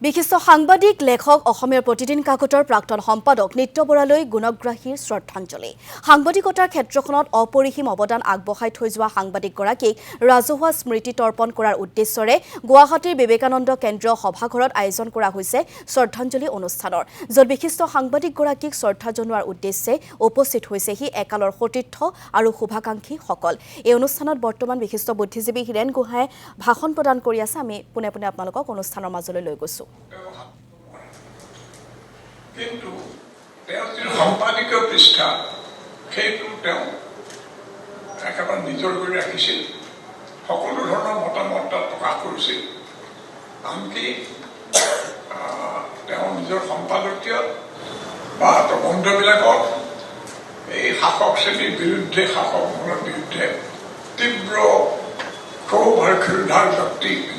বিশিষ্ট সাংবাদিক লেখক অসমীয়াৰ প্ৰতিদিন কাকতৰ প্ৰাক্তন সম্পাদক নিত্য বৰালৈ গুণগ্ৰাহীৰ শ্ৰদ্ধাঞ্জলি সাংবাদিকতাৰ ক্ষেত্ৰখনত অপৰিসীম অৱদান আগবঢ়াই থৈ যোৱা সাংবাদিকগৰাকীক ৰাজহুৱা স্মৃতি তৰ্পণ কৰাৰ উদ্দেশ্যৰে গুৱাহাটীৰ বিবেকানন্দ কেন্দ্ৰীয় সভাঘৰত আয়োজন কৰা হৈছে শ্ৰদ্ধাঞ্জলি অনুষ্ঠানৰ য'ত বিশিষ্ট সাংবাদিকগৰাকীক শ্ৰদ্ধা জনোৱাৰ উদ্দেশ্যে উপস্থিত হৈছেহি একালৰ সতীৰ্থ আৰু শুভাকাংক্ষীসকল এই অনুষ্ঠানত বৰ্তমান বিশিষ্ট বুদ্ধিজীৱী হীৰেণ গোহাঁয়ে ভাষণ প্ৰদান কৰি আছে আমি পুনে পুনে আপোনালোকক অনুষ্ঠানৰ মাজলৈ লৈ গৈছো কিন্তু তেওঁৰ যি সম্পাদকীয় পৃষ্ঠা সেইটো তেওঁ একেবাৰে নিজৰ কৰি ৰাখিছিল সকলো ধৰণৰ মতামত তাত প্ৰকাশ কৰিছিল আনকি তেওঁ নিজৰ সম্পাদকীয় বা প্ৰবন্ধবিলাকত এই শাসক শ্ৰেণীৰ বিৰুদ্ধে শাসকসকলৰ বিৰুদ্ধে তীব্ৰ ক্ষোভ আৰু ক্ষুধাৰ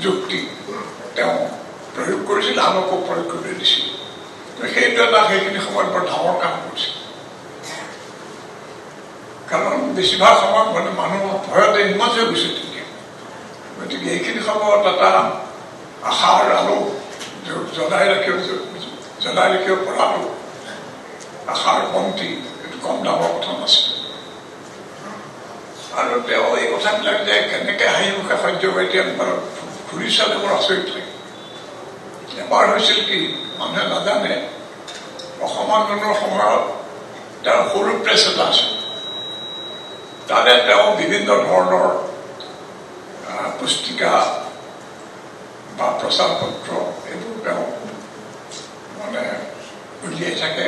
যুক্তি তেওঁ প্ৰয়োগ কৰিছিল আনকো প্ৰয়োগ কৰিবলৈ দিছিল সেইটো এটা সেইখিনি সময়ত বৰ ডাঙৰ কাম কৰিছিল কাৰণ বেছিভাগ সময়ত মানে মানুহৰ ভয়তে নিমজ হৈ গৈছে তেতিয়া গতিকে এইখিনি সময়ত এটা আশাৰ আলোক জ্বলাই ৰাখিব পৰাটো আশাৰ বন্তি এইটো কম ডাঙৰ কথা নাছিল আৰু তেওঁ এই কথাবিলাক যে কেনেকৈ হাঁহি মুখে সহ্য কৰি এতিয়া ঘূৰি চালে বৰ আচৰিত লাগে এবাৰ হৈছিল কি মানুহে নাজানে অসম আন্দোলনৰ সময়ত তেওঁৰ সৰু প্ৰেছ এটা আছিল তাৰে তেওঁ বিভিন্ন ধৰণৰ পুস্তিকা বা প্ৰচাৰ পত্ৰ এইবোৰ তেওঁ মানে উলিয়াই থাকে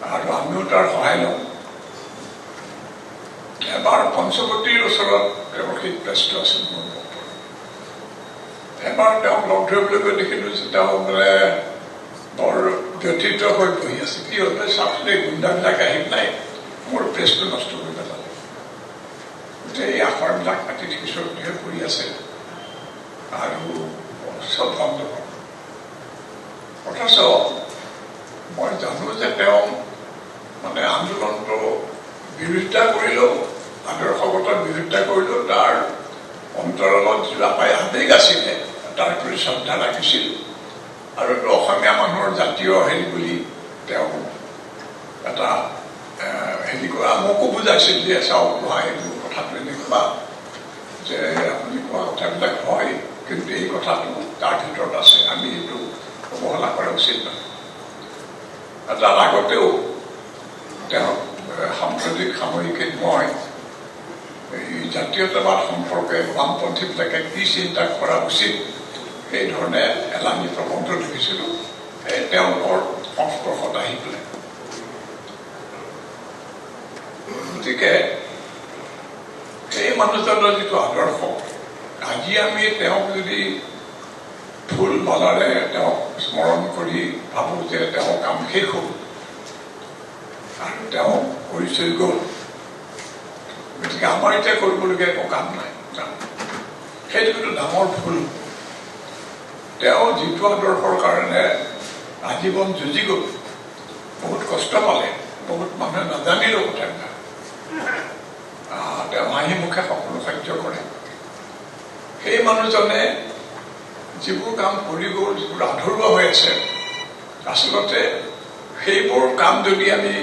আৰু আমিও তাৰ সহায় লওঁ এবাৰ পঞ্চৱতীৰ ওচৰত তেওঁৰ সেই প্ৰেছটো আছিল মোৰ এবাৰ তেওঁক লগ ধৰিবলৈ গৈ দেখিলোঁ যে তেওঁ মানে বৰ ব্যথিত হৈ বহি আছে কি হ'ল চাওঁতে গুণ্ডাবিলাক আহি পেলাই মোৰ প্ৰেছটো নষ্ট কৰি পেলালে গোটেই এই আখৰবিলাক কাটি খিচৰ হৈ পৰি আছে আৰু চব বন্ধ অথচ মই জানো যে তেওঁ মানে আন্দোলনটো বিৰোধিতা কৰিলেও আদৰ্শগত বিৰোধিতা কৰিলেও তাৰ অন্তৰালত যিটো আৱেগ আছিলে তাৰ প্ৰতি শ্ৰদ্ধা ৰাখিছিল আৰু অসমীয়া মানুহৰ জাতীয় হেৰি বুলি তেওঁ এটা হেৰি কৰা মোকো বুজাইছিল যে চাওক গোহাঁই এইবোৰ কথাটো এনেকুৱা যে আপুনি কোৱা কথাবিলাক হয় কিন্তু এই কথাটো তাৰ ভিতৰত আছে আমি এইটো অৱহেলা কৰা উচিত নহয় তাৰ আগতেও তেওঁ সাম্প্ৰতিক সাময়িকীত মই এই জাতীয়তাবাদ সম্পৰ্কে বামপন্থীবিলাকে কি চিন্তা কৰা উচিত সেইধৰণে এলানি প্ৰবন্ধ লিখিছিলোঁ তেওঁলোকৰ সংস্পৰ্শত আহি পেলাই গতিকে সেই মানুহজনৰ যিটো আদৰ্শ আজি আমি তেওঁক যদি ফুল মালাৰে তেওঁক স্মৰণ কৰি ভাবোঁ যে তেওঁৰ কাম শেষ হ'ল আৰু তেওঁ কৰি থৈ গ'ল গতিকে আমাৰ এতিয়া কৰিবলগীয়া একো কাম নাই সেইটো কিন্তু ডাঙৰ ভুল তেওঁ যিটো আদৰ্শৰ কাৰণে আজীৱন যুঁজি গ'ল বহুত কষ্ট পালে বহুত মানুহে নাজানিলেও কথাবিলাক তেওঁ হাঁহি মুখে সকলো সহ্য কৰে সেই মানুহজনে যিবোৰ কাম কৰি গ'ল যিবোৰ আধৰুৱা হৈ আছে আচলতে সেইবোৰ কাম যদি আমি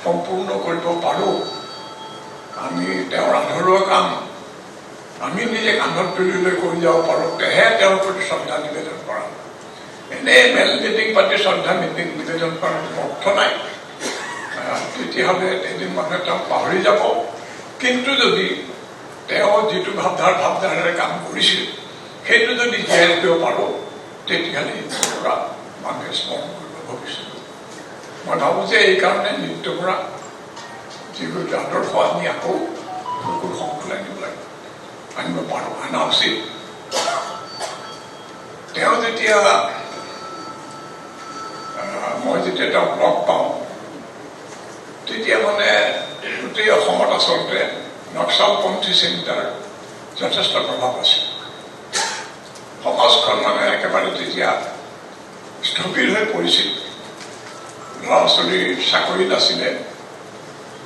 সম্পূৰ্ণ কৰিব পাৰোঁ আমি তেওঁৰ আধৰুৱা কাম আমি নিজে কান্ধত তুলি লৈ কৰি যাব পাৰোঁ তেহে তেওঁৰ প্ৰতি শ্ৰদ্ধা নিবেদন কৰা এনেই মেল মিটিং পাতি শ্ৰদ্ধা নিবেদন কৰাৰ অৰ্থ নাই তেতিয়াহ'লে এদিন মানুহে তেওঁক পাহৰি যাব কিন্তু যদি তেওঁ যিটো ভাৱধাৰাৰে কাম কৰিছিল সেইটো যদি জীয়াই ৰাখিব পাৰোঁ তেতিয়াহ'লে পৰা মানুহে স্মৰণ কৰিব ভৱিষ্যত মই ভাবোঁ যে এইকাৰণে নৃত্য কৰা যিবোৰ আদৰ্শ আমি আকৌ চকুৰ সংকুলাই নিব লাগে আনিব পাৰোঁ অনা উচিত তেওঁ যেতিয়া মই যেতিয়া তেওঁক লগ পাওঁ তেতিয়া মানে গোটেই অসমত আচলতে নক্সালপন্থী চিন্তাৰ যথেষ্ট প্ৰভাৱ আছে সমাজখন মানে একেবাৰে তেতিয়া স্থবিৰ হৈ পৰিছিল ল'ৰা ছোৱালীৰ চাকৰি নাছিলে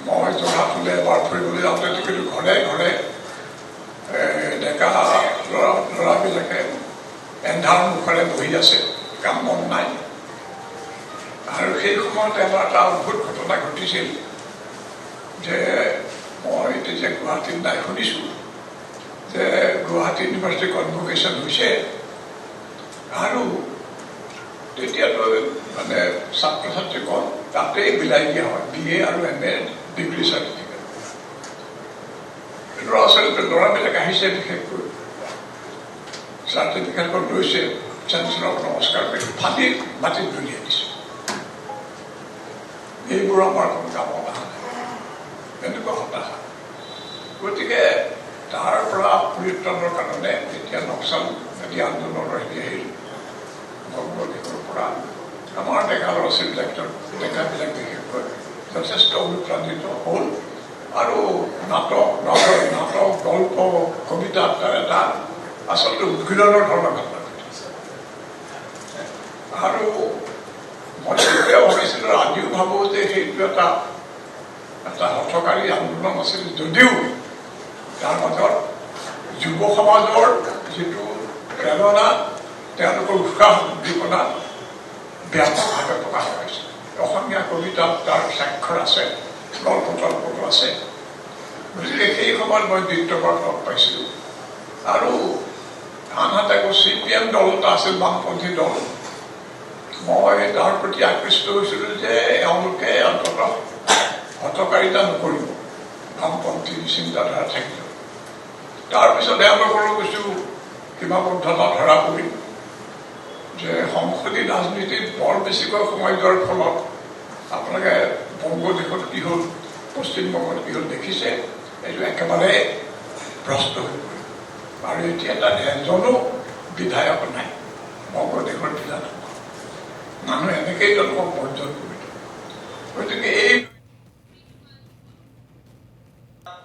মই যোৰহাটলৈ এবাৰ ফুৰিবলৈ যাওঁতে কিন্তু ঘৰে ঘৰে ডেকা ল'ৰাবিলাকে এন্ধাৰ মুখৰে বহি আছে, কাম বন নাই। আৰু সেই সময়ত আমাৰ এটা অদ্ভুত ঘটনা ঘটিছিল যে মই তেতিয়া গুৱাহাটীত নাই শুনিছোঁ যে গুৱাহাটী ইউনিভাৰ্চিটি কনভকেশ্যন হৈছে আৰু তেতিয়াতো মানে ছাত্ৰ ছাত্ৰীগণ তাতেই বিলাই দিয়া হয় BA আৰু MA ডিগ্ৰী চাৰ্টিফিকেট। ল'ৰাবিলাক আহিছে বিশেষকৈ চাৰ্টিফিকেটখন লৈছে, চেঞ্চেলৰক নমস্কাৰ কৰি ফাটি মাটিত দলিয়াই দিছে। এইবোৰ আমাৰ কোনো কামত অহা নাই, এনেকুৱা হতাশা। গতিকে তাৰ পৰা পৰিত্ৰাণৰ কাৰণে যেতিয়া নক্সালবাদী আন্দোলনৰ হেৰি আহিল বংগদেশৰ পৰা, আমাৰ ডেকা ল'ৰা ছোৱালীবিলাক ডেকাবিলাক বিশেষকৈ যথেষ্ট অনুপ্ৰাণিত হ'ল আৰু নাটক গল্প কবিতা তাৰ এটা আচলতে উদ্গীৰণৰ ধৰণৰ ঘটনা ঘটিছে। আৰু মই সেইটোৱে ভাবিছিলোঁ, আজিও ভাবোঁ যে সেইটো এটা হঠকাৰী আন্দোলন আছিল, যদিও তাৰ মাজত যুৱ সমাজৰ যিটো প্ৰেৰণা, তেওঁলোকৰ উৎসাহ উদ্দীপনা ব্যাপকভাৱে প্ৰকাশ পাইছে। অসমীয়া কবিতাত তাৰ স্বাক্ষৰ আছে, গল্পতো আছে। গতিকে সেই সময়ত মই বিদ্ৰোহক লগ পাইছিলোঁ। আৰু আনহাতে আকৌ CPM দল এটা আছিল, বামপন্থী দল। মই তাৰ প্ৰতি আকৃষ্ট হৈছিলোঁ যে এওঁলোকে অন্ততঃ হঠকাৰিতা নকৰিব, বামপন্থী চিন্তাধাৰা থাকিব। তাৰপিছত এওঁলোকৰো কিছু সীমাবদ্ধতা ধৰা পৰিল যে সংসদী ৰাজনীতিত বৰ বেছিকৈ সময় যোৱাৰ ফলত আপোনালোকে বংগদেশত কি হ'ল, পশ্চিমবংগত কি হ'ল দেখিছে, এইটো একেবাৰে ভ্ৰষ্ট হৈ পৰিল। আৰু এতিয়া তাত এজনো বিধায়ক নাই বংগদেশৰ বিধানসভা। মানুহ এনেকেই তেওঁলোকক বৰ্জন কৰিলে। গতিকে এই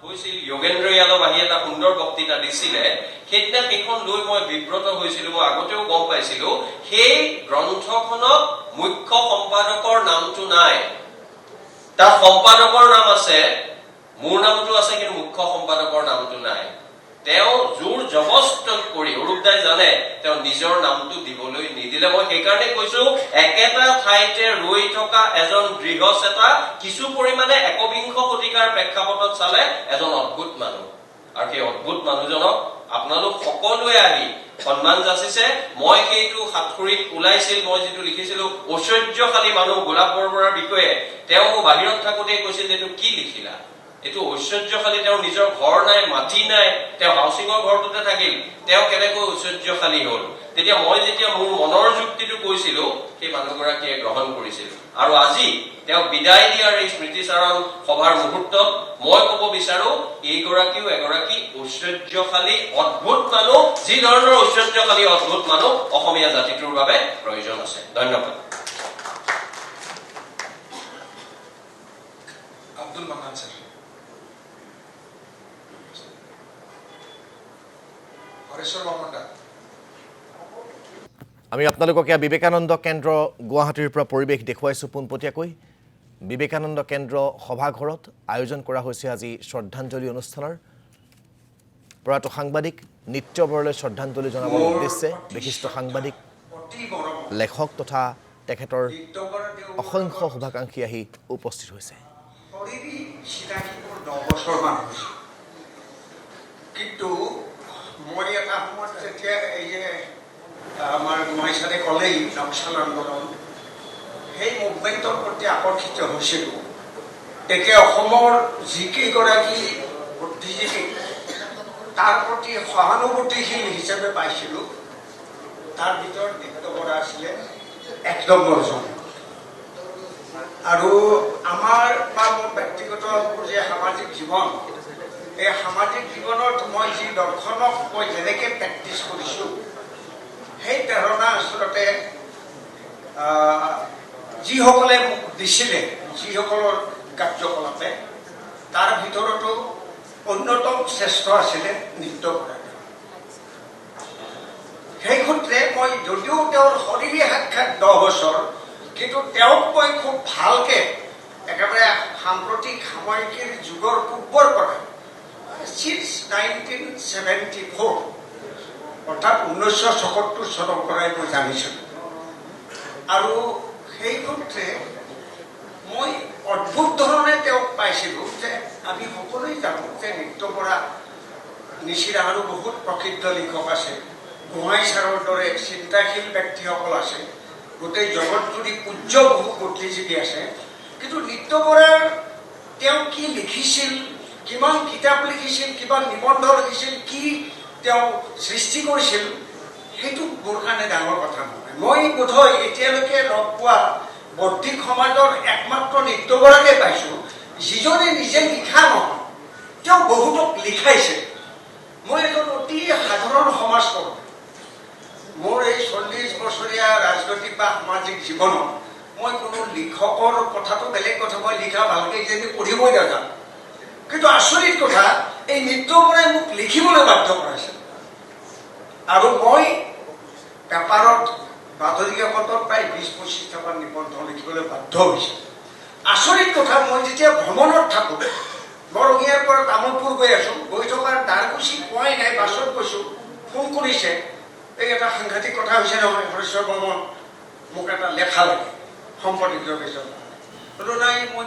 হৈছিল যোগেন্দ্ৰ যাদৱ আহি এটা সুন্দৰ বক্তৃতা দিছিলে, সেইদিনা সেইখন লৈ মই বিব্ৰত হৈছিলো। মই আগতেও গম পাইছিলো সেই গ্ৰন্থখনত মুখ্য সম্পাদকৰ নামটো নাই। তাত সম্পাদকৰ নাম আছে, মোৰ নামটো আছে, কিন্তু মুখ্য সম্পাদকৰ নামটো নাই। তেওঁ জোৰ জবস্ত কৰি, অৰূপ দাই জানে, তেওঁ নিজৰ নামটো দিবলৈ নিদিলে। মই সেইকাৰণে কৈছো, একেটা ঠাইতে ৰৈ থকা এজন দৃঢ়চেতা, কিছু পৰিমাণে একবিংশ শতিকাৰ প্ৰেক্ষাপটত চালে এজন অদ্ভুত মানুহ। আৰু সেই অদ্ভুত মানুহজনক আপোনালোক সকলোৱে আহি সন্মান যাচিছে। মই সেইটো সাতখৰিত ওলাইছিল, মই যিটো লিখিছিলো ঐশ্বৰ্যশালী মানুহ গোলাপ বৰবৰাৰ বিষয়ে, তেওঁ মোক বাহিৰত থাকোতেই কৈছিল, এইটো কি লিখিলা, এইটো ঐশ্বৰ্যশালী, তেওঁৰ নিজৰ ঘৰ নাই, মাটি নাই, তেওঁ হাউচিঙৰ ঘৰটোতে থাকিল, তেওঁ কেনেকৈ ঐশ্বৰ্যশালী হল। তেতিয়া মই যেতিয়া মোৰ মনৰ যুক্তিটো কৈছিলো, সেই মানুহগৰাকীয়ে গ্ৰহণ কৰিছিল। আৰু আজি তেওঁক বিদায় দিয়াৰ এই স্মৃতিচাৰণ সভাৰ মুহূৰ্তত মই কব বিচাৰো, এইগৰাকীও এগৰাকী ঐশ্বৰ্যশালী অদ্ভুত মানুহ, যি ধৰণৰ ঐশ্বৰ্যশালী অদ্ভুত মানুহ অসমীয়া জাতিটোৰ বাবে প্ৰয়োজন আছে। ধন্যবাদ। আব্দুল মান্নান স্যাৰ। হৰেশ্বৰ বৰ্মনদা। আমি আপোনালোকক বিবেকানন্দ কেন্দ্ৰ গুৱাহাটীৰ পৰা পৰিৱেশ দেখুৱাইছোঁ পোনপটীয়াকৈ। বিবেকানন্দ কেন্দ্ৰ সভাঘৰত আয়োজন কৰা হৈছে আজি শ্ৰদ্ধাঞ্জলি অনুষ্ঠানৰ। প্ৰয়াত সাংবাদিক নিত্য বৰালৈ শ্ৰদ্ধাঞ্জলি জনাবৰ উদ্দেশ্যে বিশিষ্ট সাংবাদিক, লেখক তথা তেখেতৰ অসংখ্য শুভাকাংক্ষী আহি উপস্থিত হৈছে। কিন্তু মই এটা সময়ত যেতিয়া এই যে আমাৰ গুৱাহাটীতে ক'লেই নক্সাল আন্দোলন, সেই মুভমেণ্টৰ প্ৰতি আকৰ্ষিত হৈছিলোঁ। একে অসমৰ যিকেইগৰাকী বুদ্ধিজীৱী তাৰ প্ৰতি সহানুভূতিশীল হিচাপে পাইছিলোঁ, তাৰ ভিতৰত নিত্য বৰা আছিলে এক নম্বৰজন। আৰু আমাৰ বা মোৰ ব্যক্তিগত যে সামাজিক জীৱন, এই সামাজিক জীৱনত মই যি দৰ্শনক মই যেনেকৈ প্ৰেক্টিছ কৰিছোঁ, সেই প্ৰেৰণা আচলতে যিসকলে মোক দিছিলে, যিসকলৰ কাৰ্যকলাপে, তাৰ ভিতৰতো অন্যতম শ্ৰেষ্ঠ আছিলে নিত্য বৰা। সেই সূত্ৰে মই যদিও তেওঁৰ শৰীৰী সাক্ষাৎ 10 বছৰ, কিন্তু তেওঁক মই খুব ভালকে একেবাৰে সাম্প্ৰতিক সাময়িকীৰ যুগৰ পূৰ্বৰ পৰা, since 1974 অৰ্থাৎ 1974 চনৰ পৰাই মই জানিছিলোঁ। আৰু সেই সূত্ৰে মই অদ্ভুত ধৰণে তেওঁক পাইছিলোঁ যে আমি সকলোৱে জানো যে নিত্য বৰা নিচিনা আৰু বহুত প্ৰসিদ্ধ লিখক আছে, গোহাঁই ছাৰৰ দৰে চিন্তাশীল ব্যক্তিসকল আছে, গোটেই জগতজুৰি পূজ্য বহু বুদ্ধিজীৱী আছে। কিন্তু নিত্য বৰাৰ তেওঁ কি লিখিছিল, কিমান কিতাপ লিখিছিল, কিমান নিবন্ধ লিখিছিল, কি তেওঁ সৃষ্টি কৰিছিল, সেইটো মোৰ কাৰণে ডাঙৰ কথা নহয়। মই বোধহয় এতিয়ালৈকে লগ পোৱা বৌদ্ধিক সমাজৰ একমাত্ৰ নিত্য বৰাকে পাইছোঁ যিজনে নিজে লিখা নহয়, তেওঁ বহুতক লিখাইছে। মই এজন অতি সাধাৰণ সমাজকৰ্মী। মোৰ এই 40 বছৰীয়া ৰাজনৈতিক বা সামাজিক জীৱনত মই কোনো লিখকৰ কথাটো বেলেগ কথা, মই লিখা ভালকৈ যে পঢ়িবই নাজানো। কিন্তু আচৰিত কথা, এই নিত্য বৰাই মোক লিখিবলৈ বাধ্য কৰাইছে। আৰু মই পেপাৰত বাতৰি কাকতত প্ৰায় 20-25টামান নিবন্ধ লিখিবলৈ বাধ্য হৈছোঁ। আচৰিত কথা, মই যেতিয়া ভ্ৰমণত থাকোঁ, বৰঙিয়াৰ পৰা তামোলপুৰ গৈ আছোঁ, গৈ থকাৰ দ্বাৰকুচি পোৱাই নাই, বাছত গৈছোঁ, ফোন কৰিছে, এই এটা সাংঘাতিক কথা হৈছে নহয় হৰেশ্বৰ বৰ্মন, মোক এটা লেখা লাগে সম্পাদকীয় বেচত। নাই মই